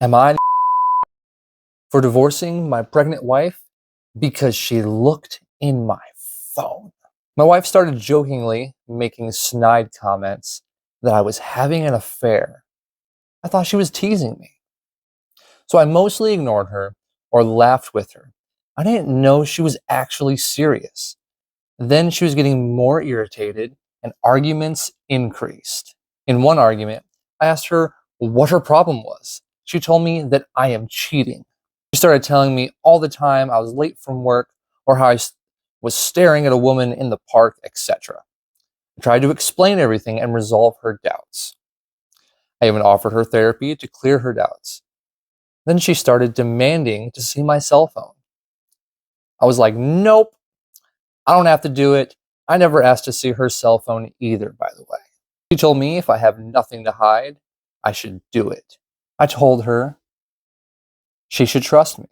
Am I for divorcing my pregnant wife because she looked in my phone? My wife started jokingly making snide comments that I was having an affair. I thought she was teasing me. So I mostly ignored her or laughed with her. I didn't know she was actually serious. Then she was getting more irritated and arguments increased. In one argument, I asked her what her problem was. She told me that I am cheating. She started telling me all the time I was late from work or how was staring at a woman in the park, etc. I tried to explain everything and resolve her doubts. I even offered her therapy to clear her doubts. Then she started demanding to see my cell phone. I was like, nope, I don't have to do it. I never asked to see her cell phone either, by the way. She told me if I have nothing to hide, I should do it. I told her she should trust me,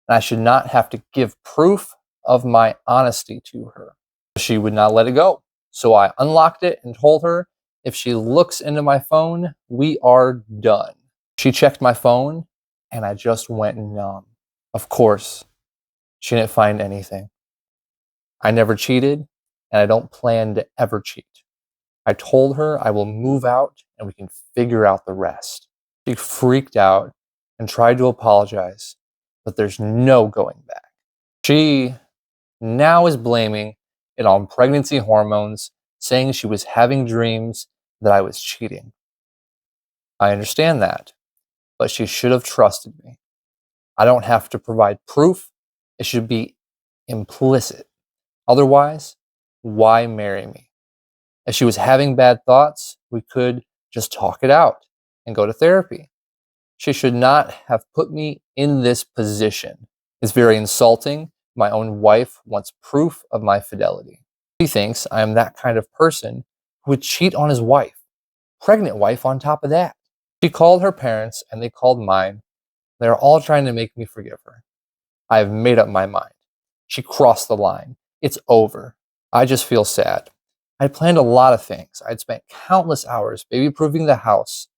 and I should not have to give proof of my honesty to her. She would not let it go. So I unlocked it and told her if she looks into my phone, we are done. She checked my phone, and I just went numb. Of course, she didn't find anything. I never cheated, and I don't plan to ever cheat. I told her I will move out and we can figure out the rest. She freaked out and tried to apologize, but there's no going back. She now is blaming it on pregnancy hormones, saying she was having dreams that I was cheating. I understand that, but she should have trusted me. I don't have to provide proof. It should be implicit. Otherwise, why marry me? If she was having bad thoughts, we could just talk it out and go to therapy. She should not have put me in this position. It's very insulting. My own wife wants proof of my fidelity. She thinks I am that kind of person who would cheat on his wife, pregnant wife on top of that. She called her parents and they called mine. They're all trying to make me forgive her. I have made up my mind. She crossed the line. It's over. I just feel sad. I planned a lot of things. I'd spent countless hours baby-proofing the house.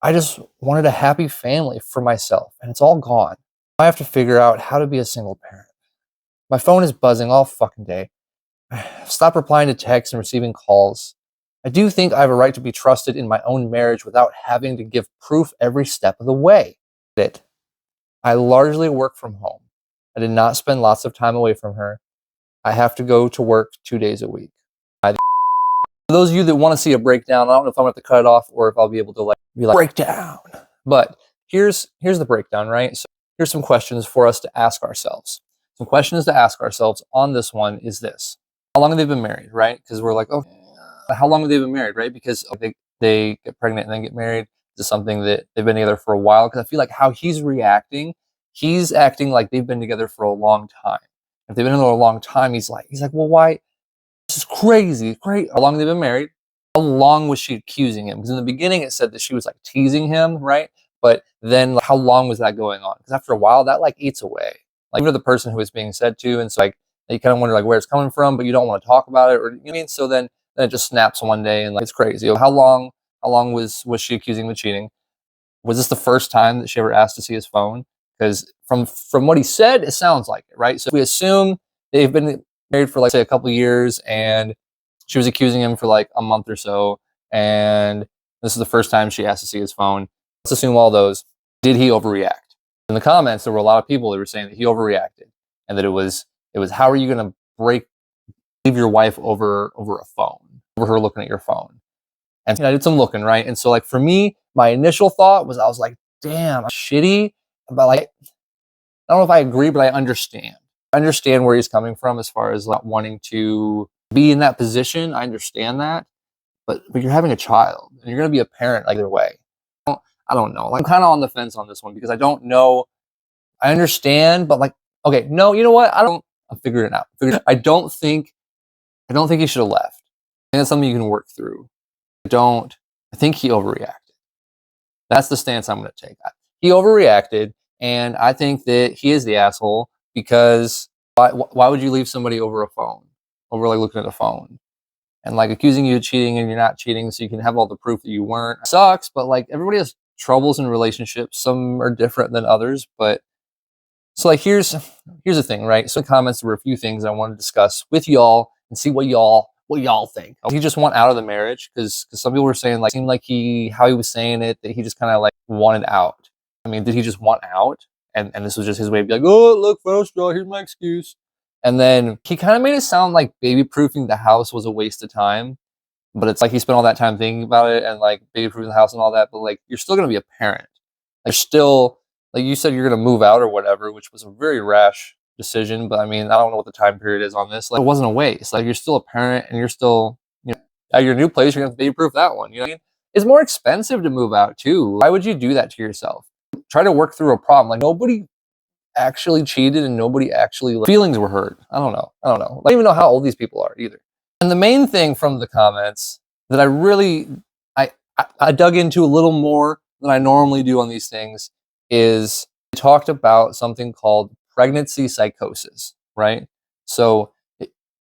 I just wanted a happy family for myself, and it's all gone. I have to figure out how to be a single parent. My phone is buzzing all fucking day. Stop replying to texts and receiving calls. I do think I have a right to be trusted in my own marriage without having to give proof every step of the way. I largely work from home. I did not spend lots of time away from her. I have to go to work 2 days a week. For those of you that want to see a breakdown, I don't know if I'm going to have to cut it off or if I'll be able to be like breakdown. But here's the breakdown, right? So here's some questions for us to ask ourselves. Some questions to ask ourselves on this one is this. How long have they been married, right? Because we're like, oh, how long have they been married, right? Because they get pregnant and then get married. Is something that they've been together for a while? Because I feel like how he's reacting, he's acting like they've been together for a long time. If they've been together a long time, he's like, well, why? This is crazy. Great. How long have they been married? How long was she accusing him? Because in the beginning it said that she was like teasing him, right? But then like, how long was that going on? Because after a while that like eats away. Like even the person who it's being said to, and so like you kind of wonder like where it's coming from, but you don't want to talk about it, or you know what I mean? So then it just snaps one day and like it's crazy. How long was she accusing him of cheating? Was this the first time that she ever asked to see his phone? Because from what he said, it sounds like it, right? So if we assume they've been married for like say a couple years and she was accusing him for like a month or so, and this is the first time she asked to see his phone. Let's assume all those. Did he overreact? In the comments, there were a lot of people that were saying that he overreacted and that it was how are you going to leave your wife over a phone, over her looking at your phone? And I did some looking, right? And so like for me, my initial thought was I was like, damn, shitty. But like, I don't know if I agree, but I understand. I understand where he's coming from as far as not wanting to be in that position. I understand that. But you're having a child and you're going to be a parent either way. I don't know. Like, I'm kind of on the fence on this one because I don't know. I understand, but like, okay, no, you know what? I'm figuring it out. I don't think he should have left. I think that's something you can work through. I think he overreacted. That's the stance I'm going to take. He overreacted, and I think that he is the asshole because why would you leave somebody over a phone, over like looking at a phone, and like accusing you of cheating and you're not cheating, so you can have all the proof that you weren't? It sucks, but like everybody has troubles in relationships. Some are different than others, but so like here's the thing, right? So in comments, there were a few things I wanted to discuss with y'all and see what y'all think. He just want out of the marriage because some people were saying like seemed like how he was saying it that he just kind of like wanted out. I mean, did he just want out? And this was just his way of being like, oh look, first straw, here's my excuse. And then he kind of made it sound like baby proofing the house was a waste of time. But it's like he spent all that time thinking about it and like baby proofing the house and all that. But like you're still gonna be a parent. Like still, like you said, you're gonna move out or whatever, which was a very rash decision. But I mean, I don't know what the time period is on this. Like it wasn't a waste. Like you're still a parent and you're still, you know, at your new place, you're gonna baby proof that one. You know what I mean? It's more expensive to move out too. Why would you do that to yourself? Try to work through a problem. Like nobody actually cheated and nobody actually like, feelings were hurt. I don't know. Like, I don't even know how old these people are either. And the main thing from the comments that I really I dug into a little more than I normally do on these things is we talked about something called pregnancy psychosis, right? So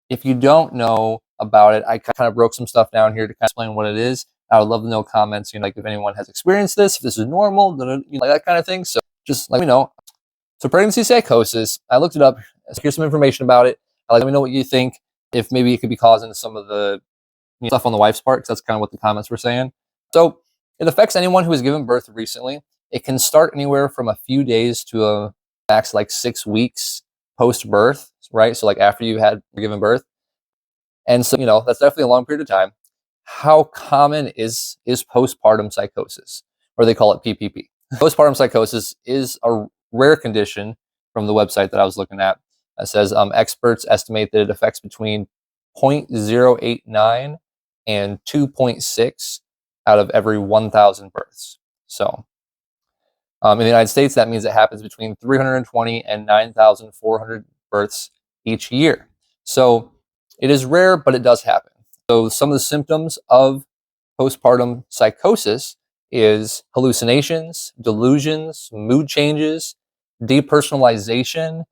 if you don't know about it, I kind of broke some stuff down here to kind of explain what it is. I would love to know comments, you know, like if anyone has experienced this, if this is normal, you know, like that kind of thing. So just let me know. So pregnancy psychosis, I looked it up. Here's some information about it. Let me know what you think. If maybe it could be causing some of the stuff on the wife's part, because that's kind of what the comments were saying. So it affects anyone who has given birth recently. It can start anywhere from a few days to a max like 6 weeks post-birth, right? So like after you had given birth. And so, you know, that's definitely a long period of time. How common is postpartum psychosis, or they call it PPP? Postpartum psychosis is a rare condition from the website that I was looking at. It says experts estimate that it affects between 0.089 and 2.6 out of every 1,000 births. So in the United States, that means it happens between 320 and 9,400 births each year. So it is rare, but it does happen. So some of the symptoms of postpartum psychosis is hallucinations, delusions, mood changes, depersonalization,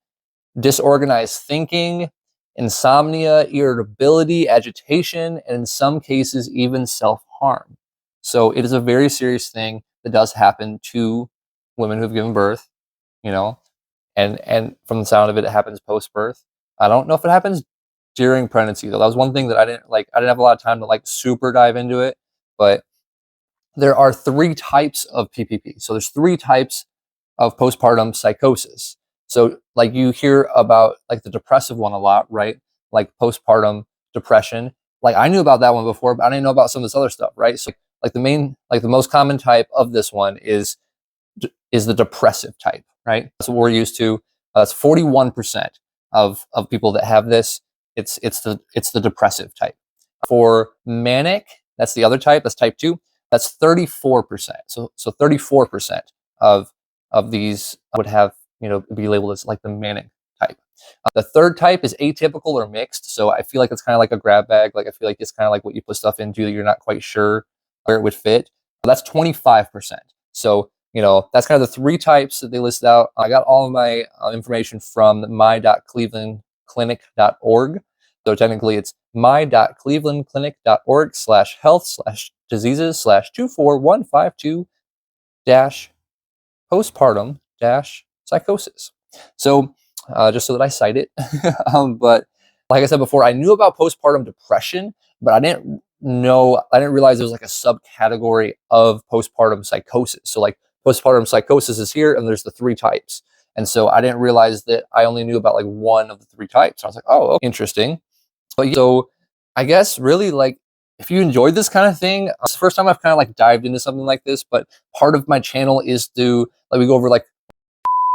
disorganized thinking, insomnia, irritability, agitation, and in some cases, even self-harm. So it is a very serious thing that does happen to women who've given birth, you know, and from the sound of it, it happens post-birth. I don't know if it happens during pregnancy though. That was one thing that I didn't have a lot of time to like super dive into it, but there are 3 types of PPP. So there's 3 types of postpartum psychosis. So like you hear about like the depressive one a lot, right? Like postpartum depression. Like I knew about that one before, but I didn't know about some of this other stuff, right? So like the most common type of this one is the depressive type, right? That's what we're used to. That's 41% of people that have this. It's the depressive type. For manic, that's the other type. That's type 2. That's 34%. So 34% of these would have, you know, be labeled as like the manic type. The third type is atypical or mixed. So I feel like it's kind of like a grab bag. Like I feel like it's kind of like what you put stuff into that you're not quite sure where it would fit. That's 25%. So, you know, that's kind of the 3 types that they listed out. I got all of my information from my.clevelandclinic.org. So technically it's my.clevelandclinic.org/health/diseases/2415-postpartum-psychosis. So just so that I cite it. But like I said before, I knew about postpartum depression, but I didn't realize there was like a subcategory of postpartum psychosis. So like postpartum psychosis is here and there's the 3 types. And so I didn't realize that I only knew about like one of the 3 types. I was like, oh, interesting. But so I guess really like if you enjoyed this kind of thing, it's the first time I've kind of like dived into something like this, but part of my channel is to like we go over like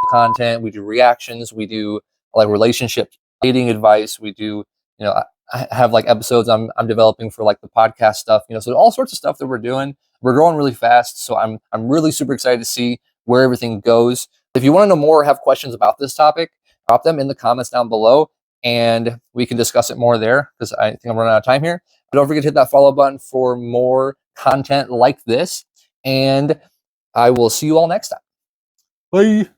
content, we do reactions, we do like relationship dating advice, we do, you know, I have like episodes I'm developing for like the podcast stuff, you know, so all sorts of stuff that we're doing. We're growing really fast, so I'm really super excited to see where everything goes. If you want to know more or have questions about this topic, drop them in the comments down below and we can discuss it more there because I think I'm running out of time here. But don't forget to hit that follow button for more content like this, and I will see you all next time. Bye.